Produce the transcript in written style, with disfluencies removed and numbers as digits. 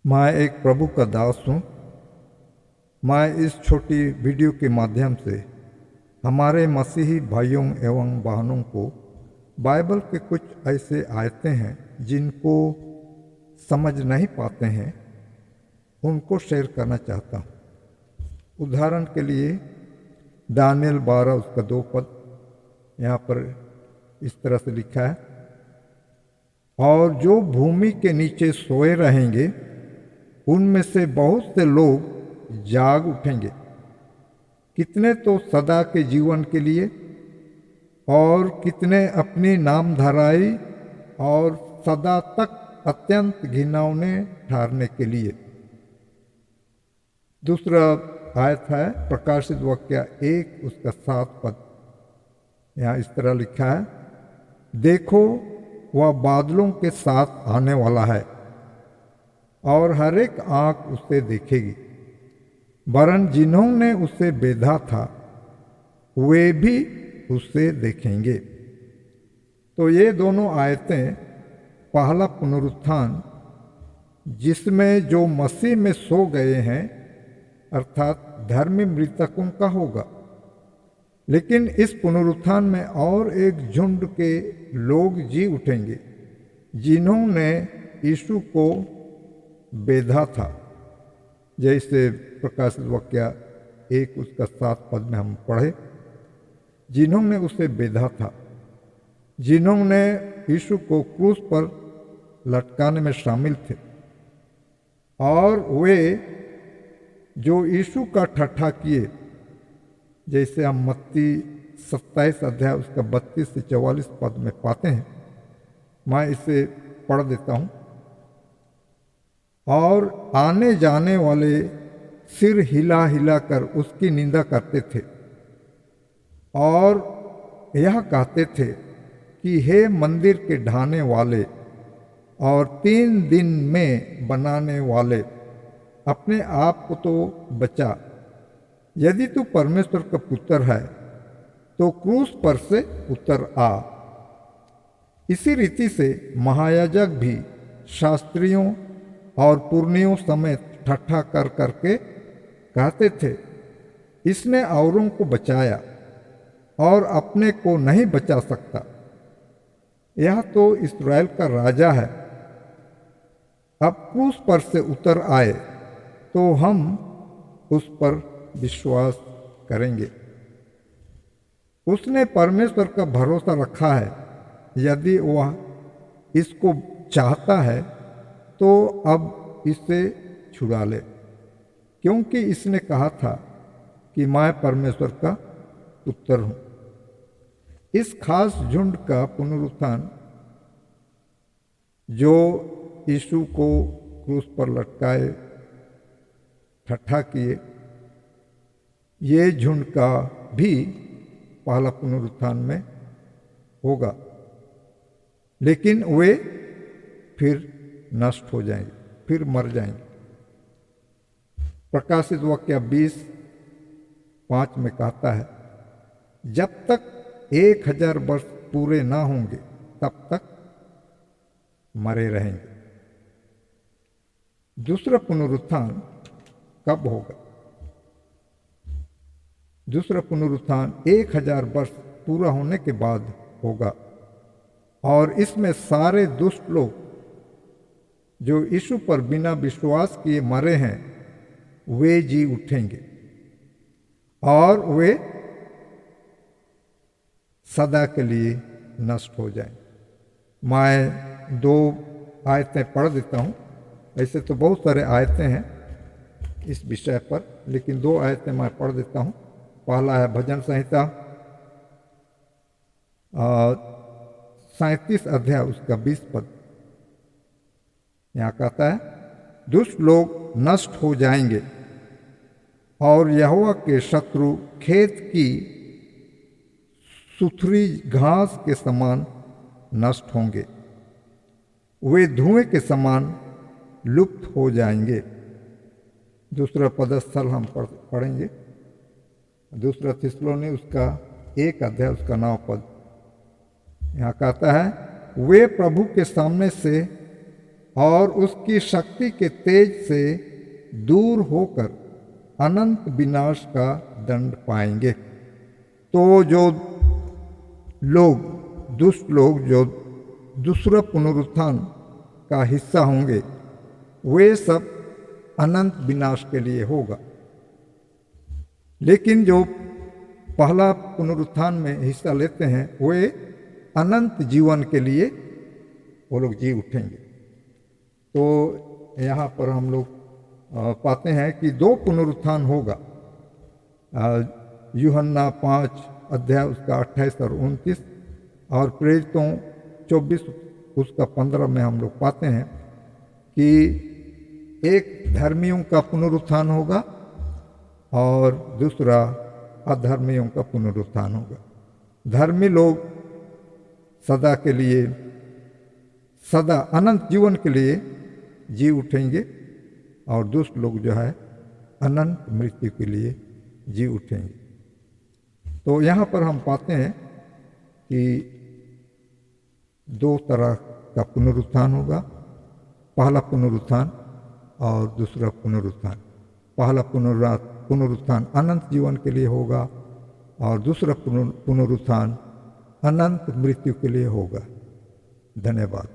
मैं एक प्रभु का दास हूँ। मैं इस छोटी वीडियो के माध्यम से हमारे मसीही भाइयों एवं बहनों को बाइबल के कुछ ऐसे आयतें हैं जिनको समझ नहीं पाते हैं, उनको शेयर करना चाहता हूँ। उदाहरण के लिए दानियल 12 उसका 2 पद यहाँ पर इस तरह से लिखा है, और जो भूमि के नीचे सोए रहेंगे उनमें से बहुत से लोग जाग उठेंगे, कितने तो सदा के जीवन के लिए और कितने अपनी नामधराई और सदा तक अत्यंत घिनौने ठहरने के लिए। दूसरा आयत है प्रकाशित वाक्य 1 उसका 7 पद, यहाँ इस तरह लिखा है, देखो वह बादलों के साथ आने वाला है और हर एक आंख उसे देखेगी, वरन जिन्होंने उसे बेधा था वे भी उसे देखेंगे। तो ये दोनों आयतें पहला पुनरुत्थान जिसमें जो मसीह में सो गए हैं अर्थात धर्मी मृतकों का होगा। लेकिन इस पुनरुत्थान में और एक झुंड के लोग जी उठेंगे जिन्होंने यीशु को बेधा था, जैसे प्रकाशित वाक्य 1 उसका 7 पद में हम पढ़े, जिन्होंने उसे बेधा था, जिन्होंने यीशु को क्रूस पर लटकाने में शामिल थे, और वे जो यीशु का ठट्ठा किए, जैसे हम मत्ती 27 अध्याय उसका 32 से 44 पद में पाते हैं। मैं इसे पढ़ देता हूँ। और आने जाने वाले सिर हिला हिला कर उसकी निंदा करते थे और यह कहते थे कि हे मंदिर के ढाने वाले और 3 दिन में बनाने वाले, अपने आप को तो बचा, यदि तू परमेश्वर का पुत्र है तो क्रूस पर से उतर आ। इसी रीति से महायाजक भी शास्त्रियों और पुरनियों समेत ठट्ठा कर करके कहते थे, इसने औरों को बचाया और अपने को नहीं बचा सकता, यह तो इस्राएल का राजा है। अब क्रूस पर से उतर आए तो हम उस पर विश्वास करेंगे। उसने परमेश्वर का भरोसा रखा है, यदि वह इसको चाहता है तो अब इसे छुड़ा ले, क्योंकि इसने कहा था कि मैं परमेश्वर का पुत्र हूं। इस खास झुंड का पुनरुत्थान जो यीशु को क्रूस पर लटकाए ठट्ठा किए, ये झुंड का भी पहला पुनरुत्थान में होगा, लेकिन वे फिर नष्ट हो जाएंगे, फिर मर जाएंगे। प्रकाशित वाक्य 20:5 में कहता है, जब तक 1000 वर्ष पूरे ना होंगे तब तक मरे रहेंगे। दूसरा पुनरुत्थान कब होगा? दूसरा पुनरुत्थान 1000 वर्ष पूरा होने के बाद होगा, और इसमें सारे दुष्ट लोग जो यीशु पर बिना विश्वास किए मरे हैं वे जी उठेंगे और वे सदा के लिए नष्ट हो जाएं। मैं 2 आयतें पढ़ देता हूँ। ऐसे तो बहुत सारे आयतें हैं इस विषय पर, लेकिन 2 आयतें मैं पढ़ देता हूँ। पहला है भजन संहिता 37 अध्याय उसका 20 पद, यहाँ कहता है, दुष्ट लोग नष्ट हो जाएंगे और यहोवा के शत्रु खेत की सुथरी घास के समान नष्ट होंगे, वे धुएं के समान लुप्त हो जाएंगे। दूसरा पदस्थल हम पढ़ेंगे, दूसरा थिस्सलुनी उसका 1 अध्याय उसका 9 पद, यहाँ कहता है, वे प्रभु के सामने से और उसकी शक्ति के तेज से दूर होकर अनंत विनाश का दंड पाएंगे। तो जो लोग, दुष्ट लोग जो दूसरा पुनरुत्थान का हिस्सा होंगे, वे सब अनंत विनाश के लिए होगा। लेकिन जो पहला पुनरुत्थान में हिस्सा लेते हैं, वे अनंत जीवन के लिए वो लोग जी उठेंगे। तो यहाँ पर हम लोग पाते हैं कि 2 पुनरुत्थान होगा। यूहन्ना 5 अध्याय उसका 28 और 29 और प्रेरितों 24 उसका 15 में हम लोग पाते हैं कि एक धर्मियों का पुनरुत्थान होगा और दूसरा अधर्मियों का पुनरुत्थान होगा। धर्मी लोग सदा के लिए, सदा अनंत जीवन के लिए जी उठेंगे और दुष्ट लोग जो है अनंत मृत्यु के लिए जी उठेंगे। तो यहाँ पर हम पाते हैं कि 2 तरह का पुनरुत्थान होगा, पहला पुनरुत्थान और दूसरा पुनरुत्थान। पहला पुनरुत्थान अनंत जीवन के लिए होगा और दूसरा पुनरुत्थान अनंत मृत्यु के लिए होगा। धन्यवाद।